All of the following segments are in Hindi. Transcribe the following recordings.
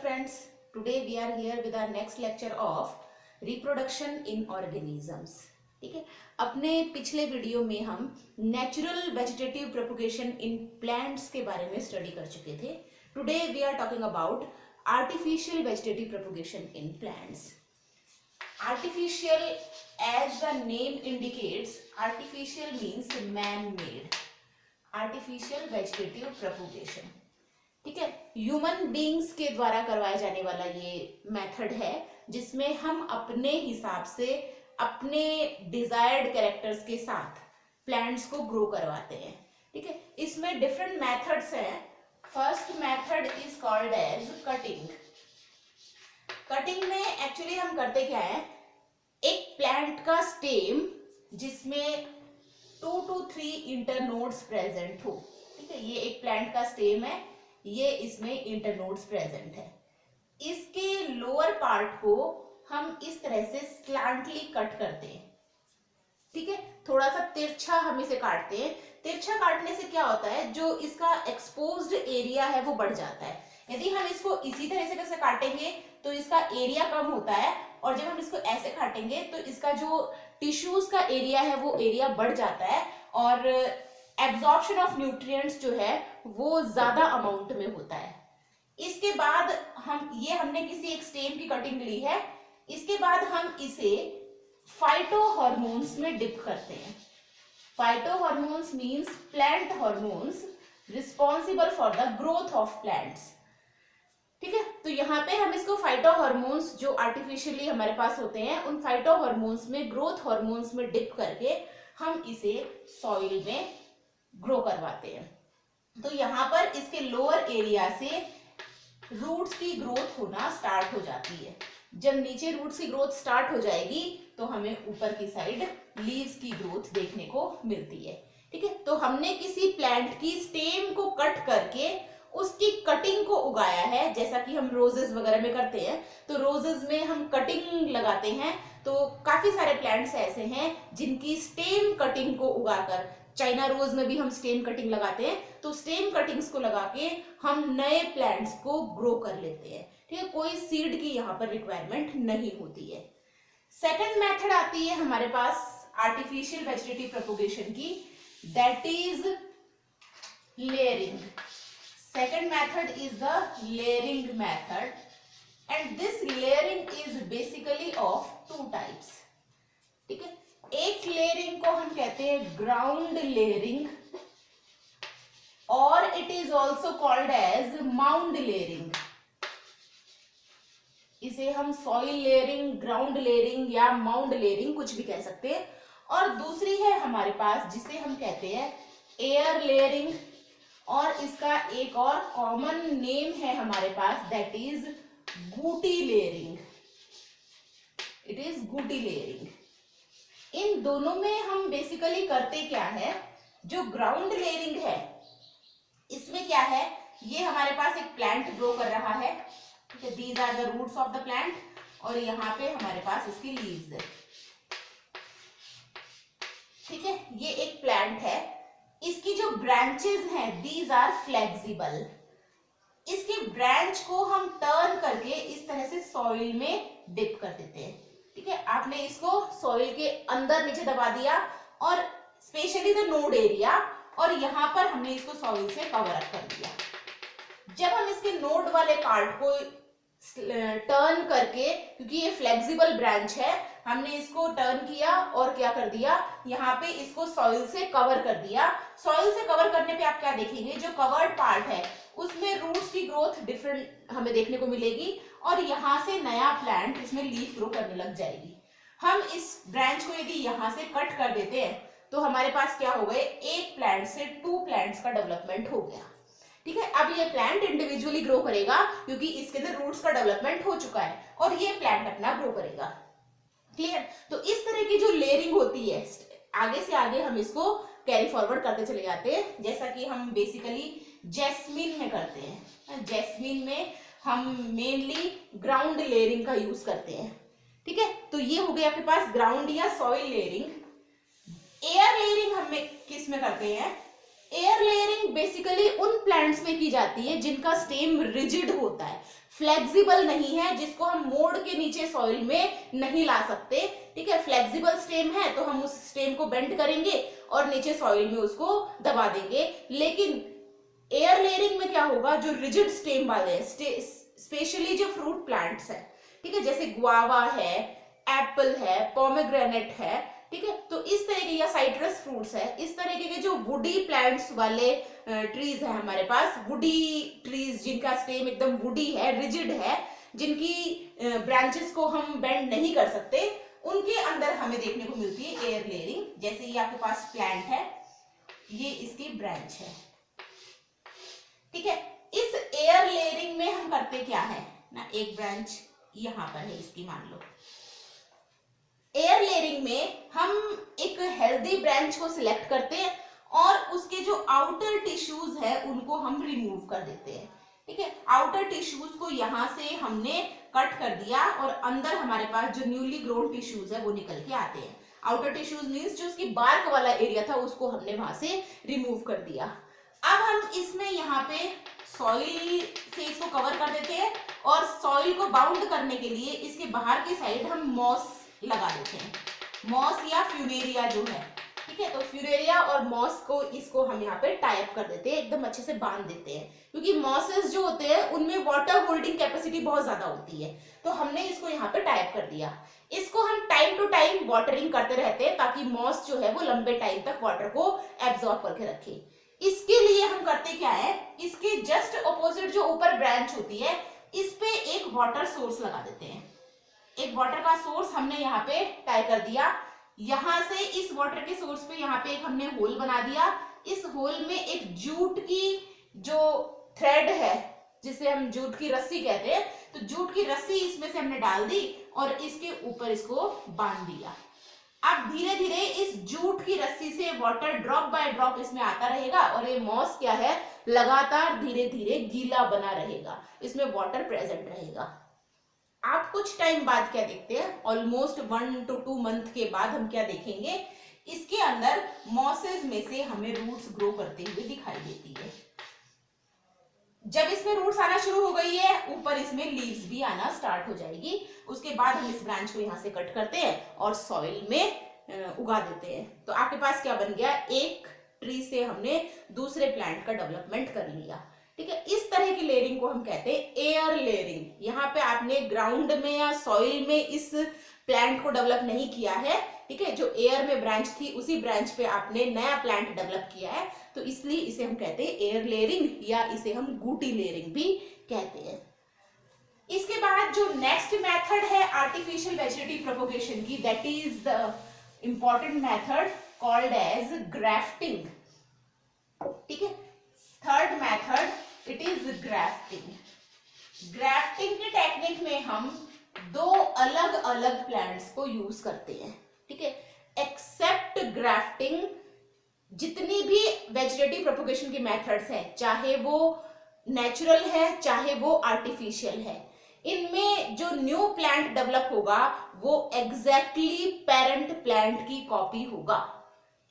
friends, today we are here with our next lecture of reproduction in organisms. ठीक है, अपने पिछले वीडियो में हम natural vegetative propagation in plants के बारे में स्टडी कर चुके थे. Today we are talking about artificial vegetative propagation in plants. Artificial, as the name indicates, artificial means man-made. Artificial vegetative propagation. ठीक है, ह्यूमन बींग्स के द्वारा करवाया जाने वाला ये मेथड है जिसमें हम अपने हिसाब से अपने डिजायर्ड कैरेक्टर्स के साथ प्लांट्स को ग्रो करवाते हैं. ठीक है, इसमें डिफरेंट मेथड्स हैं. First method is called as cutting. Cutting में एक्चुअली हम करते क्या है, एक प्लांट का स्टेम जिसमें 2 to 3 इंटरनोड्स प्रेजेंट हो. ठीक है, ये एक प्लांट का स्टेम है, ये इसमें इंटरनोड्स प्रेजेंट है. इसके लोअर पार्ट को हम इस तरह से स्लैंटली कट करते हैं. ठीक है, थोड़ा सा तिरछा हम इसे काटते हैं. तिरछा काटने से क्या होता है, जो इसका एक्सपोज्ड एरिया है वो बढ़ जाता है. यदि हम इसको इसी तरह से कैसे काटेंगे तो इसका एरिया कम होता है, और जब हम इसको ऐसे काटेंगे तो इसका जो टिश्यूज का एरिया है वो एरिया बढ़ जाता है, और एब्जॉर्प्शन ऑफ न्यूट्रिएंट्स जो है वो ज्यादा अमाउंट में होता है. इसके बाद हमने किसी एक स्टेम की कटिंग ली है. इसके बाद हम इसे फाइटो हार्मोन्स में डिप करते हैं. Phyto hormones means plant hormones responsible for the growth of plants. ठीक है, तो यहाँ पे हम इसको फाइटो हार्मोन्स जो आर्टिफिशियली हमारे पास होते हैं उन फाइटो हार्मोन्स में, ग्रोथ हार्मोन्स में डिप करके हम इसे सॉइल में ग्रो करवाते हैं. तो यहाँ पर इसके लोअर एरिया से रूट्स की ग्रोथ होना स्टार्ट हो जाती है. जब नीचे रूट्स की ग्रोथ स्टार्ट हो जाएगी तो हमें ऊपर की साइड लीव्स की ग्रोथ देखने को मिलती है. ठीक है, तो हमने किसी प्लांट की स्टेम को कट करके उसकी कटिंग को उगाया है, जैसा कि हम रोजेस वगैरह में करते हैं. तो रोजेस में हम कटिंग लगाते हैं. तो काफी सारे प्लांट्स ऐसे हैं जिनकी स्टेम कटिंग को उगाकर, चाइना रोज में भी हम स्टेम कटिंग लगाते हैं, तो स्टेम कटिंग्स को लगा के हम नए प्लांट्स को ग्रो कर लेते हैं. ठीक है, कोई सीड की यहाँ पर रिक्वायरमेंट नहीं होती है. सेकंड मेथड आती है हमारे पास आर्टिफिशियल वेजिटेटिव प्रोपगेशन की, that is layering. Second method is the layering method, and this layering is basically of 2 types. ठीक है, एक लेयरिंग को हम कहते हैं ग्राउंड लेयरिंग, और it is also called as mound layering. इसे हम सॉइल लेयरिंग, ग्राउंड लेयरिंग या माउंड लेयरिंग कुछ भी कह सकते हैं. और दूसरी है हमारे पास जिसे हम कहते हैं एयर लेयरिंग, और इसका एक और कॉमन नेम है हमारे पास, दैट इज गूटी लेयरिंग. इट इज गूटी लेयरिंग. इन दोनों में हम बेसिकली करते क्या है, जो ग्राउंड लेयरिंग है इसमें क्या है, ये हमारे पास एक प्लांट ग्रो कर रहा है. These are the roots of the plant, और यहाँ पे हमारे पास इसकी लीव्स है. ठीक है, ये एक प्लांट है. इसकी जो ब्रांचेस हैं दीज आर फ्लेक्सिबल. इसके ब्रांच को हम टर्न करके इस तरह से सॉइल में डिप कर देते हैं. ठीक है, आपने इसको सॉइल के अंदर नीचे दबा दिया, और स्पेशली द नोड एरिया, और यहाँ पर हमने इसको सॉइल से कवर अप कर दिया. जब हम इसके नोड वाले पार्ट को टर्न करके, क्योंकि ये फ्लेक्सिबल ब्रांच है, हमने इसको टर्न किया और क्या कर दिया, यहाँ पे इसको सॉइल से कवर कर दिया. सॉइल से कवर करने पे आप क्या देखेंगे, जो कवर्ड पार्ट है उसमें रूट्स की ग्रोथ डिफरेंट हमें देखने को मिलेगी, और यहाँ से नया प्लांट इसमें लीफ ग्रो करने लग जाएगी. हम इस ब्रांच को यदि यहाँ से कट कर देते हैं तो हमारे पास क्या हो गए, एक प्लांट से 2 प्लांट्स का डेवलपमेंट हो गया. ठीक है, अब ये प्लांट इंडिविजुअली ग्रो करेगा क्योंकि इसके अंदर रूट्स का डेवलपमेंट हो चुका है, और ये प्लांट अपना ग्रो करेगा. क्लियर? तो इस तरह की जो लेयरिंग होती है, आगे से आगे हम इसको कैरी फॉरवर्ड करते चले जाते हैं, जैसा कि हम बेसिकली जैस्मीन में करते हैं. जैस्मीन में हम मेनली ग्राउंड लेयरिंग का यूज करते हैं. ठीक है, तो ये हो गया आपके पास ग्राउंड या सॉइल लेयरिंग. एयर लेयरिंग हम किस में करते हैं, एयर लेयरिंग बेसिकली उन प्लांट्स में की जाती है जिनका स्टेम रिजिड होता है, फ्लेक्सिबल नहीं है, जिसको हम मोड़ के नीचे सॉइल में नहीं ला सकते। ठीक है, फ्लेक्सिबल स्टेम है तो हम उस स्टेम को बेंड करेंगे और नीचे सॉइल में उसको दबा देंगे। लेकिन एयर लेयरिंग में क्या होगा, जो रिजिड स्टेम वाले हैं, स्पेशली जो फ्रूट प्लांट्स है, ठीक है, जैसे गुआवा है, एप्पल है, पोमेग्रेनेट है, ठीक है, तो इस तरह के, या साइट्रस फ्रूट्स है, इस तरह के जो वुडी प्लांट्स वाले ट्रीज है हमारे पास, वुडी ट्रीज जिनका स्टेम एकदम वुडी है, रिजिड है, जिनकी ब्रांचेस को हम बेंड नहीं कर सकते, उनके अंदर हमें देखने को मिलती है एयर लेयरिंग। जैसे ये आपके पास प्लांट है, ये इसकी ब्रांच है, ठीक है। इस एयर लेयरिंग में हम करते क्या है ना, एक ब्रांच यहां पर है इसकी, मान लो। एयर लेयरिंग में हम एक हेल्दी ब्रांच को सिलेक्ट करते हैं और उसके जो आउटर टिश्यूज है उनको हम रिमूव कर देते हैं, ठीक है। आउटर टिश्यूज को यहां से हमने कट कर दिया और अंदर हमारे पास जो न्यूली ग्रोन टिश्यूज है वो निकल के आते हैं। आउटर टिश्यूज मींस जो उसकी बार्क वाला एरिया था उसको हमने वहां से रिमूव कर दिया। अब हम इसमें यहाँ पे सॉइल से इसको कवर कर देते हैं और सॉइल को बाउंड करने के लिए इसके बाहर की साइड हम मॉस लगा देते हैं, मॉस या फ्यूरेरिया जो है, ठीक है। तो फ्यूरेरिया और मॉस को इसको हम यहाँ पे टाई अप कर देते हैं, एकदम अच्छे से बांध देते हैं, क्योंकि मॉसेस जो होते हैं उनमें वाटर होल्डिंग कैपेसिटी बहुत ज्यादा होती है। तो हमने इसको यहाँ पे टाई अप कर दिया। इसको हम टाइम टू टाइम वाटरिंग करते रहते हैं ताकि मॉस जो है वो लंबे टाइम तक वाटर को एब्जॉर्ब करके रखे। इसके लिए हम करते क्या है, इसके जस्ट ऑपोजिट जो ऊपर ब्रांच होती है इस पे एक वाटर सोर्स लगा देते हैं। एक वाटर का सोर्स हमने यहाँ पे टाई कर दिया। यहां से इस वाटर के सोर्स पे यहाँ पे एक हमने होल बना दिया। इस होल में एक जूट की जो थ्रेड है, जिसे हम जूट की रस्सी कहते हैं, तो जूट की रस्सी इसमें से हमने डाल दी और इसके ऊपर इसको बांध दिया। अब धीरे धीरे इस जूट की रस्सी से वाटर ड्रॉप बाय ड्रॉप इसमें आता रहेगा और ये मॉस क्या है, लगातार धीरे धीरे गीला बना रहेगा, इसमें वाटर प्रेजेंट रहेगा। आप कुछ टाइम बाद क्या देखते हैं, ऑलमोस्ट 1 to 2 मंथ के बाद हम क्या देखेंगे, इसके अंदर मॉसेस में से हमें रूट्स ग्रो करते हुए दिखाई देती है। जब इसमें रूट्स आना शुरू हो गई है, ऊपर इसमें लीव्स भी आना स्टार्ट हो जाएगी। उसके बाद हम इस ब्रांच को यहाँ से कट करते हैं और सॉइल में उगा देते हैं। तो आपके पास क्या बन गया, एक ट्री से हमने दूसरे प्लांट का डेवलपमेंट कर लिया, ठीक है। इस तरह की लेयरिंग को हम कहते हैं एयर लेयरिंग। यहाँ पे आपने ग्राउंड में या सॉइल में इस प्लांट को डेवलप नहीं किया है, ठीक है। जो एयर में ब्रांच थी उसी ब्रांच पे आपने नया प्लांट डेवलप किया है, तो इसलिए इसे हम कहते हैं एयर लेयरिंग या इसे हम गुटी लेयरिंग भी कहते हैं। इसके बाद जो नेक्स्ट मेथड है आर्टिफिशियल वेजिटेटिव प्रोपोगेशन की, that is the important method called as grafting, ठीक है। Third method it is grafting. Grafting की टेक्निक में हम दो अलग अलग प्लांट्स को यूज करते हैं, ठीक है। एक्सेप्ट ग्राफ्टिंग, जितनी भी वेजिटेटिव प्रोपोगेशन की मेथड्स हैं, चाहे वो नेचुरल है चाहे वो आर्टिफिशियल है, इनमें जो न्यू प्लांट डेवलप होगा वो एग्जैक्टली पेरेंट प्लांट की कॉपी होगा,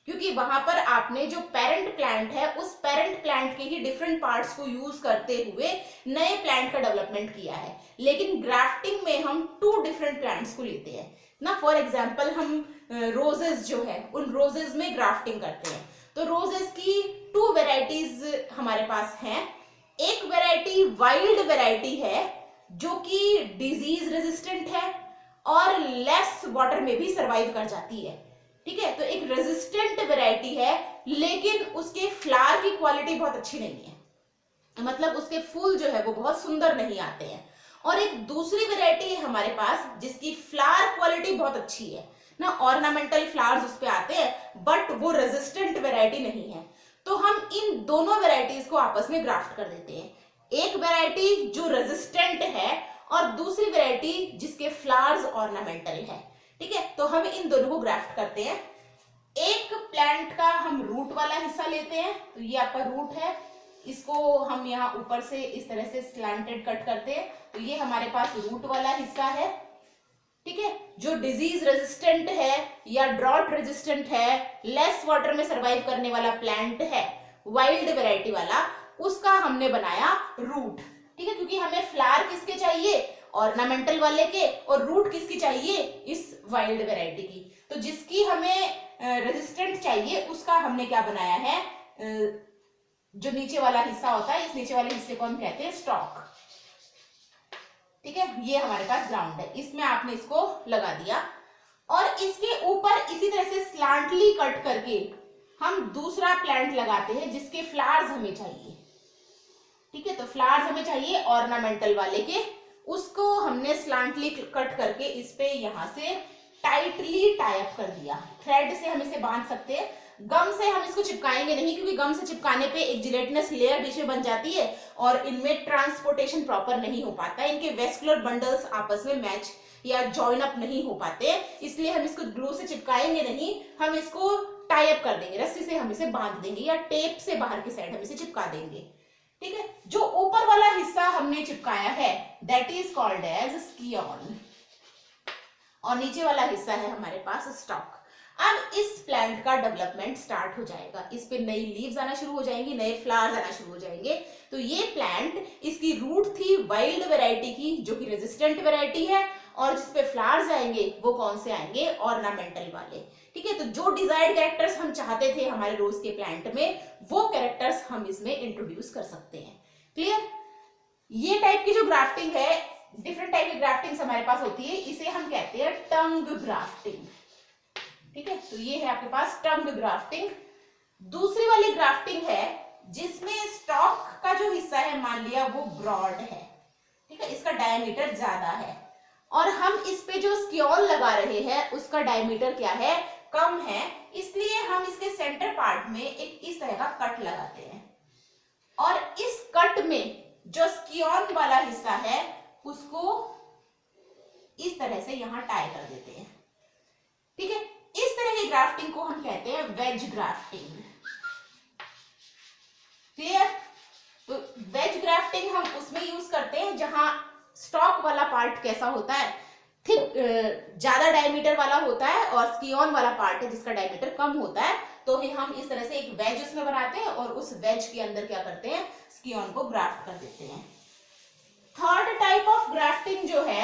क्योंकि वहां पर आपने जो पेरेंट प्लांट है उस पेरेंट प्लांट के ही डिफरेंट पार्ट्स को यूज करते हुए नए प्लांट का डेवलपमेंट किया है। लेकिन ग्राफ्टिंग में हम 2 डिफरेंट प्लांट्स को लेते हैं ना। फॉर एग्जांपल हम रोजेस जो है उन रोजेस में ग्राफ्टिंग करते हैं। तो रोजेस की 2 वेराइटीज हमारे पास हैं। एक वेराइटी वाइल्ड वेराइटी है जो कि डिजीज रेजिस्टेंट है और लेस वाटर में भी सर्वाइव कर जाती है, ठीक है। तो एक रेजिस्टेंट वेराइटी है लेकिन उसके फ्लावर की क्वालिटी बहुत अच्छी नहीं है, मतलब उसके फूल जो है वो बहुत सुंदर नहीं आते हैं। और एक दूसरी वेराइटी है हमारे पास जिसकी फ्लावर क्वालिटी बहुत अच्छी है ना, ऑर्नामेंटल फ्लावर्स उस पे आते हैं, बट वो रेजिस्टेंट वेराइटी नहीं है। तो हम इन दोनों वेराइटीज को आपस में ग्राफ्ट कर देते हैं, एक वेराइटी जो रेजिस्टेंट है और दूसरी वेराइटी जिसके फ्लावर्स ऑर्नामेंटल है, ठीक है। तो हम इन दोनों को ग्राफ्ट करते हैं। एक प्लांट का हम रूट वाला हिस्सा लेते हैं, तो ये आपका रूट है, इसको हम यहाँ ऊपर से इस तरह से स्लैंटेड कट करते हैं, तो ये हमारे पास रूट वाला हिस्सा है, ठीक है। जो डिजीज रेजिस्टेंट है या ड्रॉट रेजिस्टेंट है, लेस वाटर में सर्वाइव करने वाला प्लांट है, वाइल्ड वेराइटी वाला, उसका हमने बनाया रूट, ठीक है। क्योंकि हमें फ्लावर किसके चाहिए, ऑर्नामेंटल वाले के, और रूट किसकी चाहिए, इस वाइल्ड वैरायटी की। तो जिसकी हमें रेजिस्टेंट चाहिए उसका हमने क्या बनाया है, जो नीचे वाला हिस्सा होता है, इस नीचे वाले हिस्से को हम कहते हैं स्टॉक। ठीक है, ये हमारे पास ग्राउंड है, इसमें आपने इसको लगा दिया, और इसके ऊपर इसी तरह से स्लांटली कट करके हम दूसरा प्लांट लगाते हैं जिसके फ्लावर्स हमें चाहिए। ठीक है, तो फ्लावर्स हमें चाहिए ऑर्नामेंटल वाले के, उसको हमने स्लांटली कट करके इस पे यहां से टाइटली टाई अप कर दिया। थ्रेड से हम इसे बांध सकते हैं, गम से हम इसको चिपकाएंगे नहीं, क्योंकि गम से चिपकाने पे एक जिलेटिनस लेयर बीच में बन जाती है और इनमें ट्रांसपोर्टेशन प्रॉपर नहीं हो पाता, इनके वेस्कुलर बंडल्स आपस में मैच या जॉइन अप नहीं हो पाते, इसलिए हम इसको ग्लू से चिपकाएंगे नहीं, हम इसको टाई अप कर देंगे, रस्सी से हम इसे बांध देंगे या टेप से बाहर की साइड हम इसे चिपका देंगे। ठीक है, जो ऊपर वाला हिस्सा हमने चिपकाया है दैट इज कॉल्ड एज स्कियोन, और नीचे वाला हिस्सा है हमारे पास स्टॉक। अब इस प्लांट का डेवलपमेंट स्टार्ट हो जाएगा, इस पे नई लीव्स आना शुरू हो जाएंगी, नए फ्लावर्स आना शुरू हो जाएंगे। तो ये प्लांट, इसकी रूट थी वाइल्ड वैरायटी की जो कि रेजिस्टेंट वैरायटी है, और जिसपे फ्लावर्स आएंगे वो कौन से आएंगे, ऑर्नामेंटल वाले। ठीक है, तो जो डिजायर्ड कैरेक्टर्स हम चाहते थे हमारे रोज के प्लांट में, वो कैरेक्टर्स हम इसमें इंट्रोड्यूस कर सकते हैं। क्लियर? ये टाइप की जो ग्राफ्टिंग है, डिफरेंट टाइप की ग्राफ्टिंग हमारे पास होती है, इसे हम कहते हैं टंग ग्राफ्टिंग। ठीक है, तो ये है आपके पास टंग ग्राफ्टिंग। दूसरी वाली ग्राफ्टिंग है जिसमें स्टॉक का जो हिस्सा है, मान लिया वो ब्रॉड है, ठीक है, इसका डायमीटर ज्यादा है, और हम इस पे जो स्क्योल लगा रहे हैं उसका डायमीटर क्या है, कम है, इसलिए हम इसके सेंटर पार्ट में एक इस तरह का कट लगाते हैं, और इस कट में जो स्क्योन वाला हिस्सा है उसको इस तरह से यहां टाई कर देते हैं। ठीक है, इस तरह की ग्राफ्टिंग को हम कहते हैं वेज ग्राफ्टिंग। क्लियर? तो वेज ग्राफ्टिंग हम उसमें यूज करते हैं जहां स्टॉक वाला पार्ट कैसा होता है, थिक, ज्यादा डायमीटर वाला होता है, और स्कियोन वाला पार्ट है जिसका डायमीटर कम होता है, तो हम इस तरह से एक वेज उसमें बनाते हैं और उस वेज के अंदर क्या करते हैं, स्कियोन को ग्राफ्ट कर देते हैं। थर्ड टाइप ऑफ ग्राफ्टिंग जो है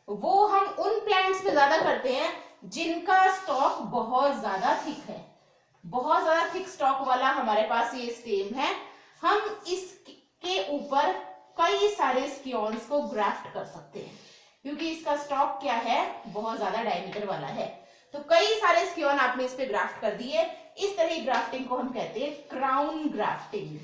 वो हम उन प्लांट्स में ज्यादा करते हैं जिनका स्टॉक बहुत ज्यादा थिक है। बहुत ज्यादा थिक स्टॉक वाला हमारे पास ये स्टेम है, हम इसके ऊपर कई सारे स्कियोन्स को ग्राफ्ट कर सकते हैं, क्योंकि इसका स्टॉक क्या है, बहुत ज्यादा डायमीटर वाला है। तो कई सारे स्कियोन आपने इस पे ग्राफ्ट कर दिए, इस तरह की ग्राफ्टिंग को हम कहते हैं क्राउन ग्राफ्टिंग।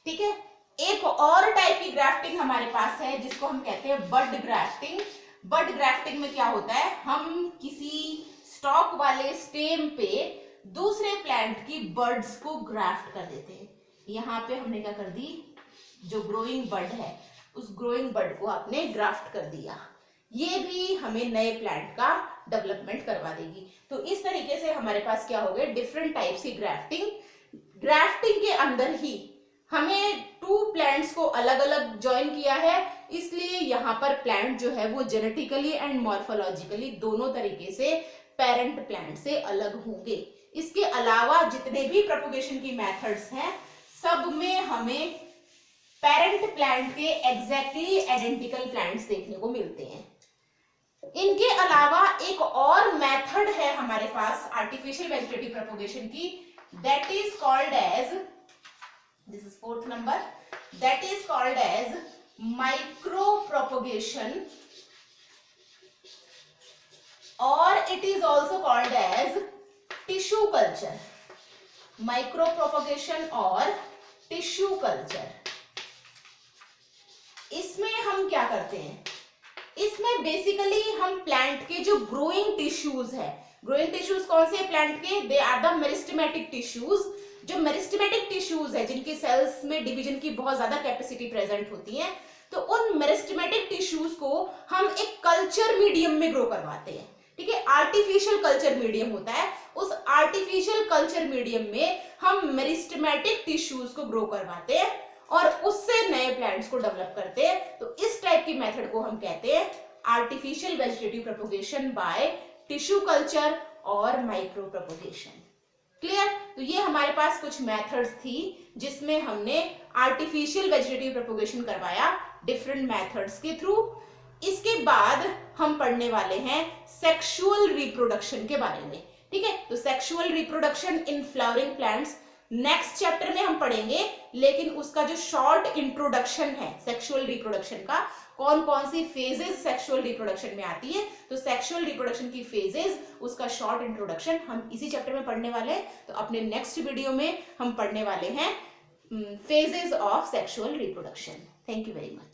ठीक है, एक और टाइप की ग्राफ्टिंग हमारे पास है जिसको हम कहते हैं बड ग्राफ्टिंग। बड ग्राफ्टिंग में क्या होता है, हम किसी स्टॉक वाले स्टेम पे दूसरे प्लांट की बर्ड्स को ग्राफ्ट कर देते हैं। यहाँ पे हमने क्या कर दी, जो ग्रोइंग बर्ड है उस ग्रोइंग बर्ड को आपने ग्राफ्ट कर दिया, ये भी हमें नए प्लांट का डेवलपमेंट करवा देगी। तो इस तरीके से हमारे पास क्या हो गए, डिफरेंट टाइप्स की ग्राफ्टिंग। ग्राफ्टिंग के अंदर ही हमें टू प्लांट्स को अलग अलग ज्वाइन किया है, इसलिए यहाँ पर प्लांट जो है वो जेनेटिकली एंड मॉर्फोलॉजिकली दोनों तरीके से पेरेंट प्लांट से अलग होंगे। इसके अलावा जितने भी प्रोपगेशन की मेथड्स हैं सब में हमें पेरेंट प्लांट के एग्जैक्टली आइडेंटिकल प्लांट्स देखने को मिलते हैं। इनके अलावा एक और मेथड है हमारे पास आर्टिफिशियल वेजिटेटिव प्रोपगेशन की, that is called as, this is fourth number, that is called as micro propagation, or it is also called as tissue culture. Micro propagation और tissue culture, इसमें हम क्या करते हैं, इसमें बेसिकली हम प्लांट के जो ग्रोइंग टिश्यूज है, ग्रोइंग टिश्यूज कौन से प्लांट के, they are the meristematic tissues. जो मेरिस्टेमेटिक टिश्यूज है जिनकी सेल्स में डिवीजन की बहुत ज्यादा कैपेसिटी प्रेजेंट होती है, तो उन मेरिस्टेमेटिक टिश्यूज को हम एक कल्चर मीडियम में ग्रो करवाते हैं। ठीक है, आर्टिफिशियल कल्चर मीडियम होता है, उस आर्टिफिशियल कल्चर मीडियम में हम मेरिस्टेमेटिक टिश्यूज को ग्रो करवाते हैं और उससे नए प्लांट्स को डेवलप करते हैं। तो इस टाइप की मेथड को हम कहते हैं artificial vegetative propagation by tissue culture और माइक्रो प्रोपगेशन। क्लियर? तो ये हमारे पास कुछ मेथड्स थी जिसमें हमने आर्टिफिशियल वेजिटेटिव प्रोपोगेशन करवाया डिफरेंट मेथड्स के थ्रू। इसके बाद हम पढ़ने वाले हैं सेक्सुअल रिप्रोडक्शन के बारे में, ठीक है। तो sexual reproduction in flowering plants next chapter में हम पढ़ेंगे, लेकिन उसका जो शॉर्ट इंट्रोडक्शन है सेक्सुअल रिप्रोडक्शन का, कौन कौन सी फेजेस सेक्सुअल रिप्रोडक्शन में आती है, तो सेक्सुअल रिप्रोडक्शन की फेजेस, उसका शॉर्ट इंट्रोडक्शन हम इसी चैप्टर में पढ़ने वाले हैं। तो अपने नेक्स्ट वीडियो में हम पढ़ने वाले हैं phases of sexual reproduction. Thank you very much.